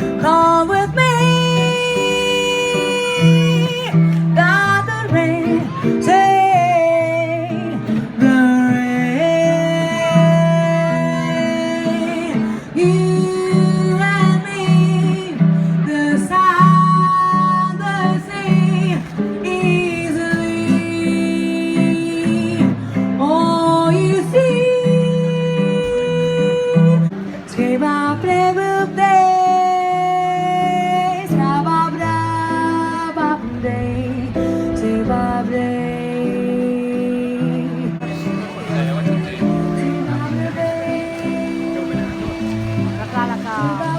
Come with me. Got the rain, take the rain. You and me, the sun, the sea, easily. Oh, you see. Scriva plebub day, scriva brava day, scriva day, scriva day, laka laka.